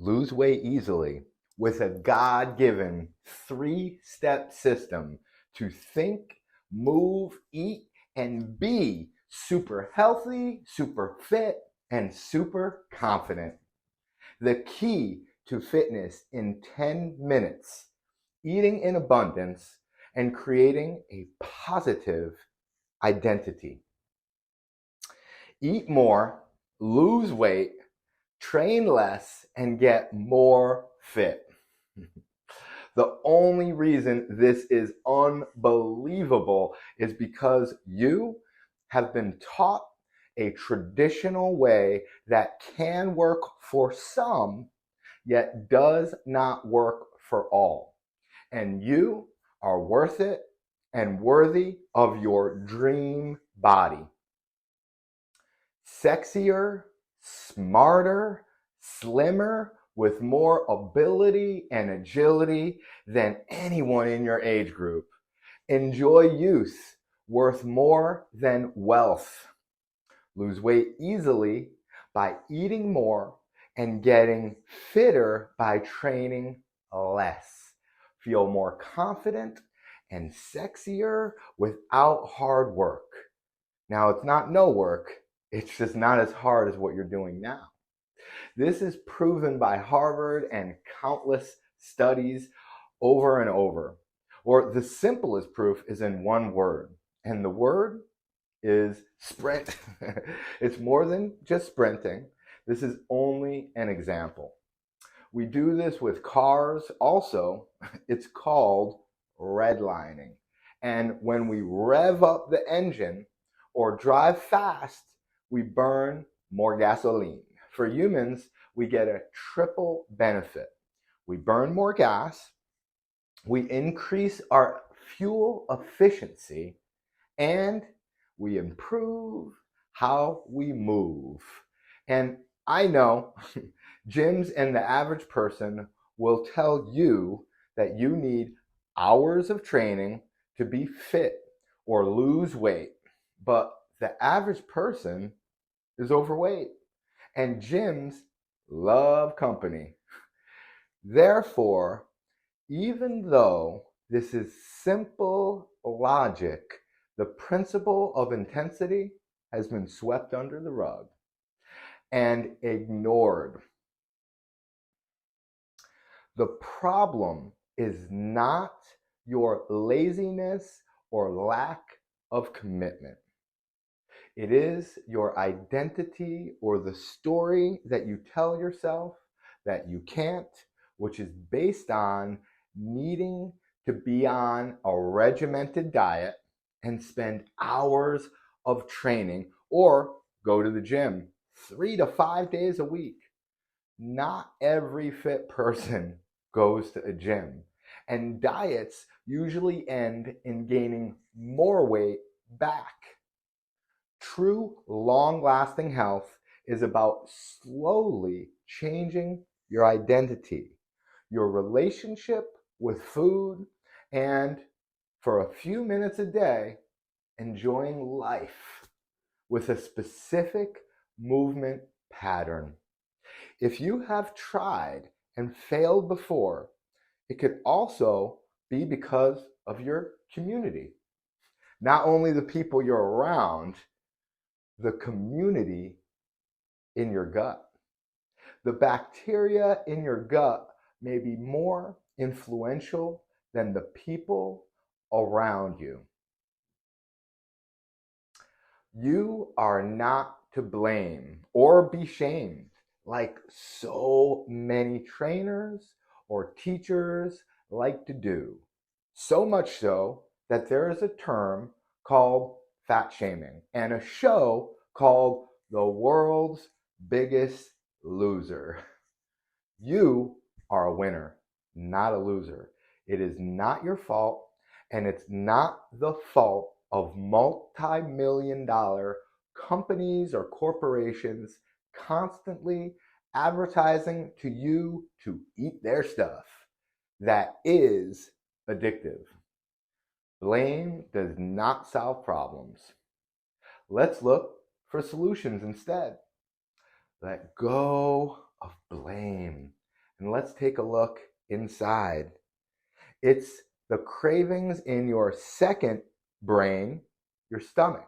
lose weight easily with a God-given 3-step system to think, move, eat, and be super healthy, super fit, and super confident. The key to fitness in 10 minutes, eating in abundance, and creating a positive identity. Eat more, lose weight, train less, and get more fit. The only reason this is unbelievable is because you have been taught a traditional way that can work for some, yet does not work for all. And you are worth it and worthy of your dream body. Sexier, smarter, slimmer, with more ability and agility than anyone in your age group. Enjoy youth, worth more than wealth. Lose weight easily by eating more and getting fitter by training less. Feel more confident and sexier without hard work. Now, it's not no work. It's just not as hard as what you're doing now. This is proven by Harvard and countless studies over and over. Or the simplest proof is in one word, and the word is sprint. It's more than just sprinting. This is only an example. We do this with cars also. It's called redlining. And when we rev up the engine or drive fast, we burn more gasoline. For humans, we get a triple benefit. We burn more gas, we increase our fuel efficiency, and we improve how we move. And I know gyms and the average person will tell you that you need hours of training to be fit or lose weight, but the average person is overweight, and gyms love company. Therefore, even though this is simple logic, the principle of intensity has been swept under the rug and ignored. The problem is not your laziness or lack of commitment. It is your identity or the story that you tell yourself that you can't, which is based on needing to be on a regimented diet and spend hours of training or go to the gym 3 to 5 days a week. Not every fit person goes to a gym, and diets usually end in gaining more weight back. True long-lasting health is about slowly changing your identity, your relationship with food, and for a few minutes a day, enjoying life with a specific movement pattern. If you have tried and failed before, it could also be because of your community. Not only the people you're around, the community in your gut. The bacteria in your gut may be more influential than the people around you. You are not to blame or be shamed like so many trainers or teachers like to do. So much so that there is a term called fat shaming and a show called The World's Biggest Loser. You are a winner, not a loser. It is not your fault, and it's not the fault of multi-million-dollar companies or corporations constantly advertising to you to eat their stuff that is addictive. Blame does not solve problems. Let's look for solutions instead. Let go of blame And let's take a look inside. It's the cravings in your second brain, your stomach,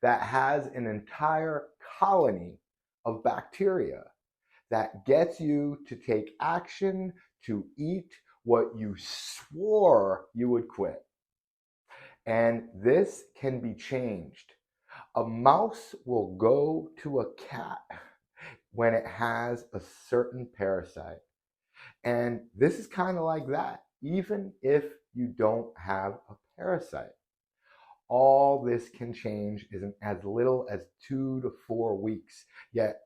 that has an entire colony of bacteria that gets you to take action to eat what you swore you would quit. And this can be changed. A mouse will go to a cat when it has a certain parasite. And this is kind of like that, even if you don't have a parasite. All this can change in as little as 2 to 4 weeks. Yet,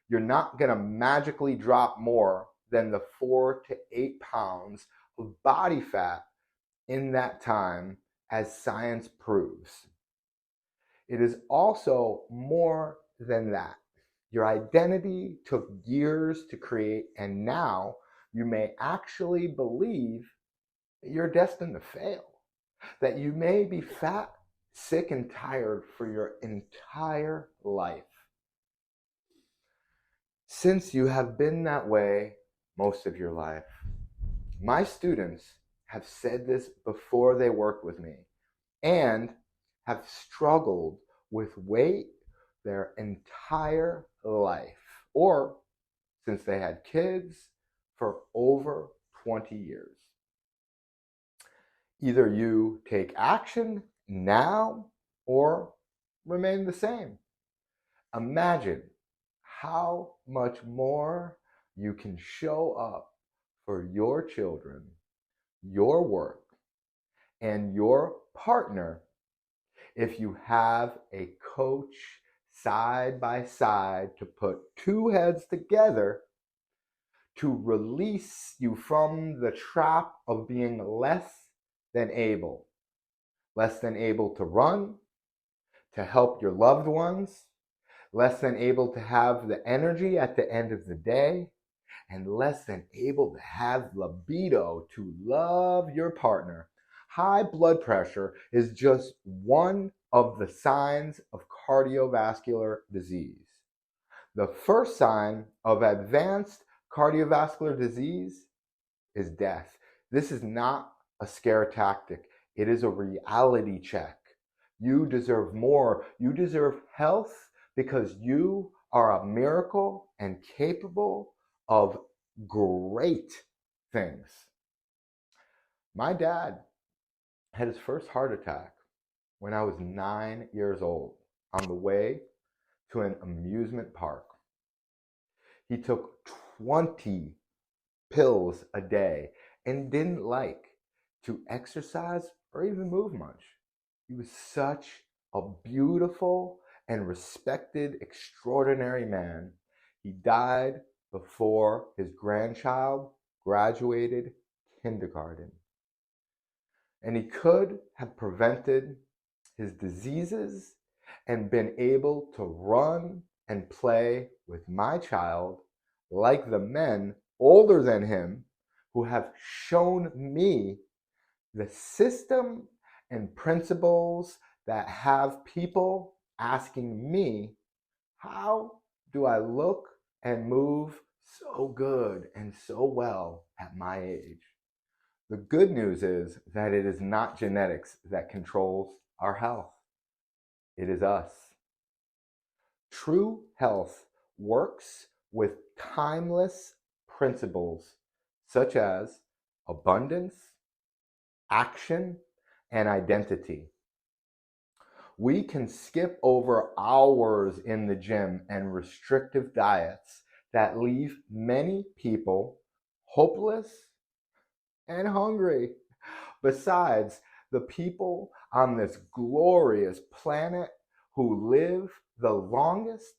you're not going to magically drop more than the 4 to 8 pounds of body fat in that time, as science proves. It is also more than that. Your identity took years to create, and now you may actually believe that you're destined to fail, that you may be fat, sick, and tired for your entire life. Since you have been that way most of your life, my students have said this before they worked with me and have struggled with weight their entire life, or since they had kids, for over 20 years. Either you take action now or remain the same. Imagine how much more you can show up for your children, your work, and your partner if you have a coach side by side to put two heads together to release you from the trap of being less than able to run, to help your loved ones, less than able to have the energy at the end of the day, and less than able to have libido to love your partner. High blood pressure is just one of the signs of cardiovascular disease. The first sign of advanced cardiovascular disease is death. This is not a scare tactic. It is a reality check. You deserve more. You deserve health because you are a miracle and capable of great things. My dad had his first heart attack when I was 9 years old on the way to an amusement park. He took 20 pills a day and didn't like to exercise or even move much. He was such a beautiful and respected, extraordinary man. He died before his grandchild graduated kindergarten. And he could have prevented his diseases and been able to run and play with my child like the men older than him who have shown me the system and principles that have people asking me, how do I look and move so good and so well at my age? The good news is that it is not genetics that controls our health. It is us. True health works with timeless principles such as abundance, action, and identity. We can skip over hours in the gym and restrictive diets that leave many people hopeless and hungry. Besides, the people on this glorious planet who live the longest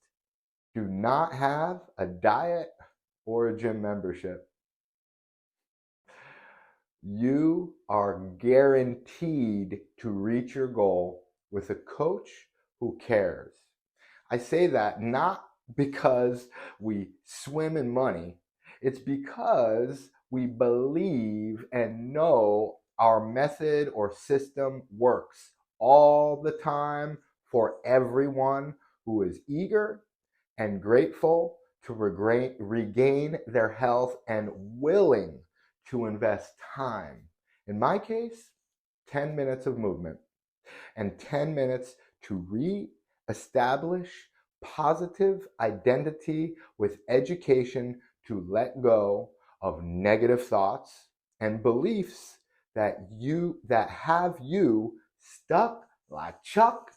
do not have a diet or a gym membership. You are guaranteed to reach your goal with a coach who cares. I say that not because we swim in money. It's because we believe and know our method or system works all the time for everyone who is eager and grateful to regain their health and willing to invest time. In my case, 10 minutes of movement and 10 minutes to re-establish positive identity with education to let go of negative thoughts and beliefs that have you stuck like Chuck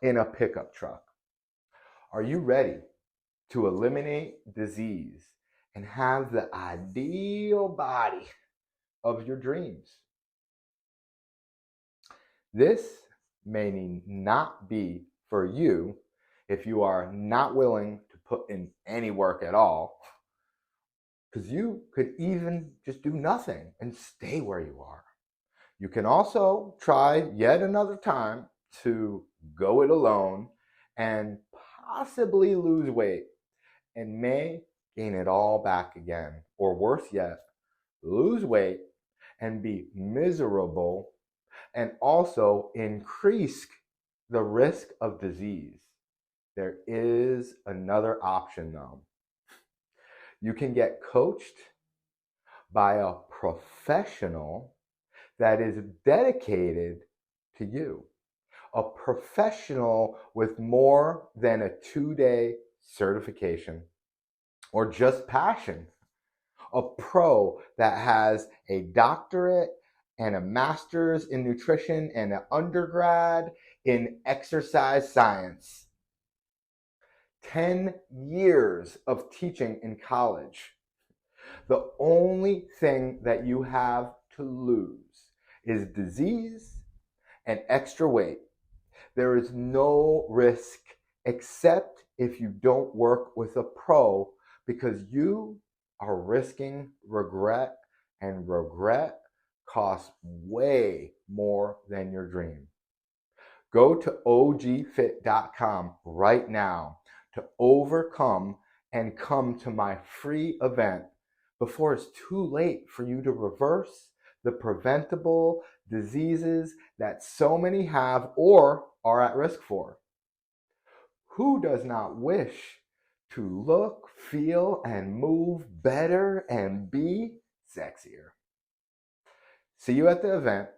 in a pickup truck. Are you ready to eliminate disease and have the ideal body of your dreams? This may not be for you if you are not willing to put in any work at all, because you could even just do nothing and stay where you are. You can also try yet another time to go it alone and possibly lose weight and may gain it all back again. Or worse yet, lose weight and be miserable and also increase the risk of disease. There is another option though. You can get coached by a professional that is dedicated to you. A professional with more than a 2-day certification or just passion. A pro that has a doctorate and a master's in nutrition and an undergrad in exercise science. 10 years of teaching in college. The only thing that you have to lose is disease and extra weight. There is no risk except if you don't work with a pro, because you are risking regret, and regret costs way more than your dream. Go to ogfit.com right now to overcome and come to my free event before it's too late for you to reverse the preventable diseases that so many have or are at risk for. Who does not wish to look, feel, and move better and be sexier? See you at the event.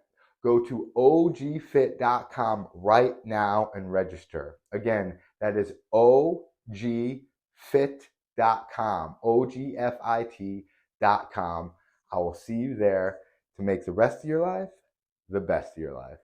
Go to ogfit.com right now and register. Again, that is ogfit.com, ogfit.com. I will see you there to make the rest of your life the best of your life.